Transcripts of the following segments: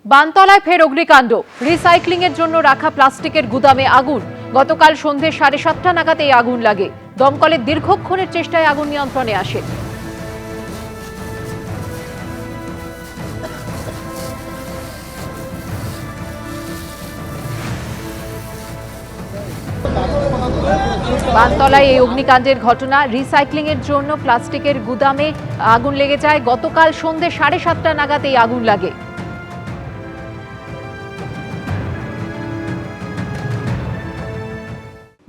বানতলায় ফের অগ্নিকাণ্ড। রিসাইক্লিং এর জন্য রাখা প্লাস্টিকের গুদামে আগুন। গতকাল সন্ধ্যে 7:30টা নাগাদ এই আগুন লাগে। দমকলের দীর্ঘক্ষণের চেষ্টায় আগুন নিয়ন্ত্রণে আসে। বানতলায় এই অগ্নিকাণ্ডের ঘটনা। রিসাইক্লিং এর জন্য প্লাস্টিকের গুদামে আগুন লেগে যায়। গতকাল সন্ধ্যে 7:30টা নাগাদ এই আগুন লাগে।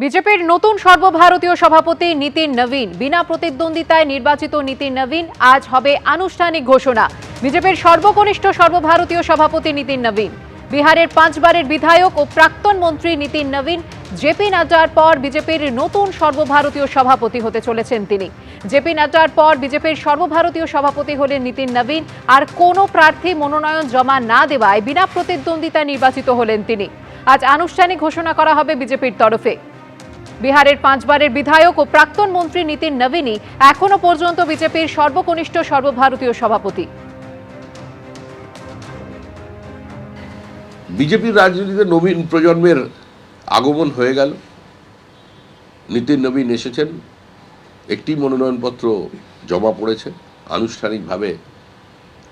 বিজেপির নতুন সর্বভারতীয় সভাপতি নীতিন নবীন। বিনা প্রতিদ্বন্দ্বিতায় নির্বাচিত নীতিন নবীন আজ হবে আনুষ্ঠানিক ঘোষণা। বিজেপির সর্বকনিষ্ঠ সর্বভারতীয় সভাপতি নীতিন নবীন। বিহারের 5 বারের বিধায়ক ও প্রাক্তন মন্ত্রী নীতিন নবীন জেপি নাড্ডার পর বিজেপির নতুন সর্বভারতীয় সভাপতি হতে চলেছেন তিনি। জেপি নাড্ডার পর বিজেপির সর্বভারতীয় সভাপতি হলেন নীতিন নবীন। আর কোনো প্রার্থী মনোনয়ন জমা না দেওয়ায় বিনা প্রতিদ্বন্দ্বিতায় নির্বাচিত হলেন তিনি। আজ আনুষ্ঠানিক ঘোষণা করা হবে বিজেপির তরফে। বিহারের 5 বারের বিধায়ক ও প্রাক্তন মন্ত্রী নীতিন নবীনই এখনো পর্যন্ত বিজেপির সর্বকনিষ্ঠ সর্বভারতীয় সভাপতি। বিজেপির রাজনীতিতে নবীন প্রজন্মের আগমন হয়ে গেল। নীতিন নবীন এসেছেন, একটি মনোনয়নপত্র জমা পড়েছে। আনুষ্ঠানিকভাবে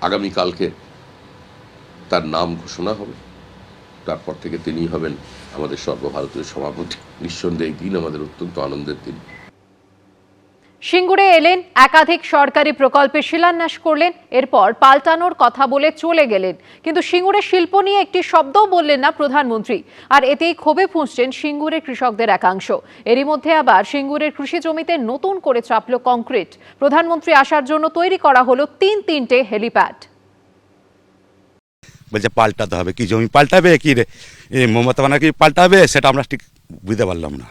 আগামীকালকে তার নাম ঘোষণা হবে। তারপর থেকে তিনি হবেন আমাদের সর্বভারতীয় সভাপতি। নিঃসন্দেহে দিন আমাদের অত্যন্ত আনন্দের দিন। সিঙ্গুরে এলেন, একাধিক সরকারি প্রকল্পে শিলান্যাস করলেন, এরপর পাল্টানোর কথা বলে চলে গেলেন। কিন্তু সিঙ্গুরের শিল্প নিয়ে একটি শব্দও বললেন না প্রধানমন্ত্রী। আর এতেই ক্ষোভে ফুঁসছেন সিঙ্গুরের কৃষকদের একাংশ। এরই মধ্যে আবার সিঙ্গুরের কৃষি জমিতে নতুন করে চাপল কংক্রিট। প্রধানমন্ত্রী আসার জন্য তৈরি করা হলো 3-3টে হেলিপ্যাড। বলছে পাল্টাতে হবে, কি জমি পাল্টাবে, কি মমতা ব্যানার্জি পাল্টাবে, সেটা আমরা ঠিক বুঝতে পারলাম না।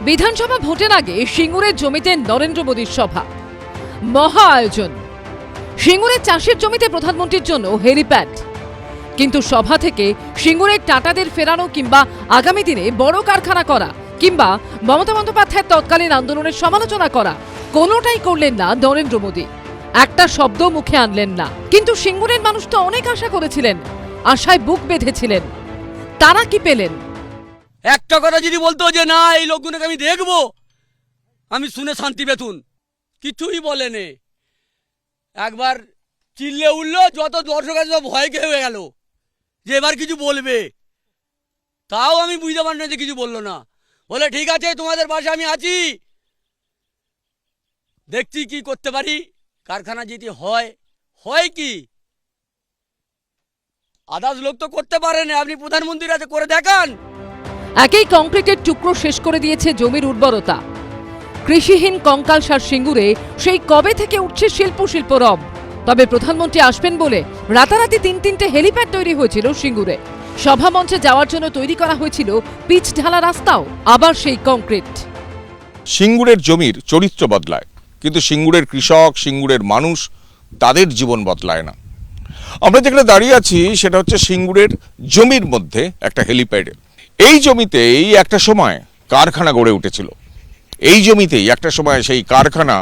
বিধানসভা ভোটের আগে সিঙ্গুরের জমিতে নরেন্দ্র মোদীর সভা, মহা আয়োজন। সিঙ্গুরের চাষের জমিতে প্রধানমন্ত্রীর জন্য হেলিপ্যাড। কিন্তু সভা থেকে সিঙ্গুরের টাটাদের ফেরানো কিংবা আগামী দিনে বড় কারখানা করা কিংবা মমতা বন্দ্যোপাধ্যায়ের তৎকালীন আন্দোলনের সমালোচনা করা, কোনোটাই করলেন না নরেন্দ্র মোদী। একটা শব্দ মুখে আনলেন না। কিন্তু সিঙ্গুরের মানুষ তো অনেক আশা করেছিলেন, আশায় বুক বেঁধেছিলেন। তারা কি পেলেন? একটা কথা যদি বলতো যে না এই লোকগুলোকে আমি দেখবো, আমি শুনে শান্তি পেতুন, কিছুই বলেনি। একবার চিল্লে উঠলো, যত দর্শক আছে সব ভয় হয়ে গেল যে এবার কিছু বলবে। তাও আমি বুঝতে পারি না যে কিছু বললো না। বলে ঠিক আছে, তোমাদের পাশে আমি আছি, দেখছি কি করতে পারি। কারখানা যদি হয় কি আদার্স লোক তো করতে পারে না, আপনি প্রধানমন্ত্রীর কাছে করে দেখান। একেই কংক্রিটের টুকরো শেষ করে দিয়েছে জমির উর্বরতা। কৃষিহীন কঙ্কালসার সিঙ্গুরে সেই কবে থেকে উঠছে শিল্প রব। তবে প্রধানমন্ত্রী আসবেন বলে রাতারাতি 3-3টে হেলিপ্যাড তৈরি হয়েছিল সিঙ্গুরে। সভা মঞ্চে যাওয়ার জন্য তৈরি করা হয়েছিল পিচ ঢালা রাস্তাও, আবার সেই কংক্রিট। সিঙ্গুরের জমির চরিত্র বদলায়, কিন্তু সিঙ্গুরের কৃষক, সিঙ্গুরের মানুষ, তাদের জীবন বদলায় না। আমরা যেখানে দাঁড়িয়ে আছি সেটা হচ্ছে সিঙ্গুরের জমির মধ্যে একটা হেলিপ্যাডে। এই জমিতেই একটা সময় কারখানা গড়ে উঠেছিল। এই জমিতেই একটা সময় সেই কারখানা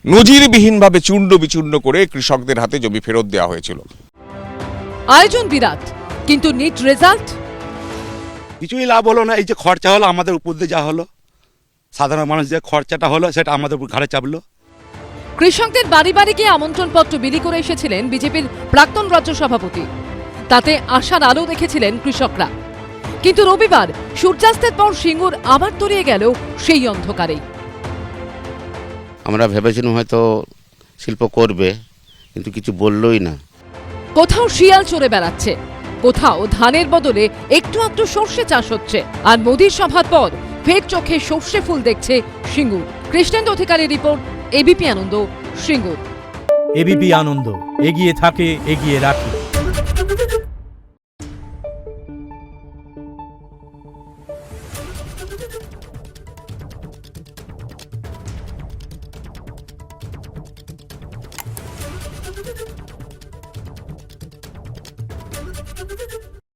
নজিরবিহীনভাবে চূর্ণ বিচূর্ণ করে কৃষকদের হাতে জমি ফেরত দেওয়া হয়েছিল। আয়োজন বিরাট, কিন্তু নিট রেজাল্ট কিছুই লাভ হলো না। এই যে খরচা হলো, আমাদের উপর দিয়ে যা হলো, সাধারণ মানুষ যে খরচাটা হলো সেটা আমাদের উপর ঘাড়ে চাপলো। কৃষকদের বাড়ি বাড়ি গিয়ে আমন্ত্রণপত্র বিলি করে এসেছিলেন বিজেপির প্রাক্তন রাজ্য সভাপতি। তাতে আশার আলো দেখেছিলেন কৃষকরা। কিন্তু রবিবার সূর্যাস্তের পর সিঙ্গুর আবার তলিয়ে গেল সেই অন্ধকারেই। আমরা ভেবেছিলাম হয়তো শিল্প করবে, কিন্তু কিছু বললই না। কোথাও শিয়াল চড়ে বেড়াচ্ছে, কোথাও ধানের বদলে একটু একটু সর্ষে চাষ হচ্ছে। আর মোদীর সভার পর ফের চোখে সর্ষে ফুল দেখছে সিঙ্গুর। কৃষ্ণেন্দু অধিকারীর রিপোর্ট, এবিপি আনন্দ, সিঙ্গুর। এবিপি আনন্দ, এগিয়ে থাকে, এগিয়ে রাখে।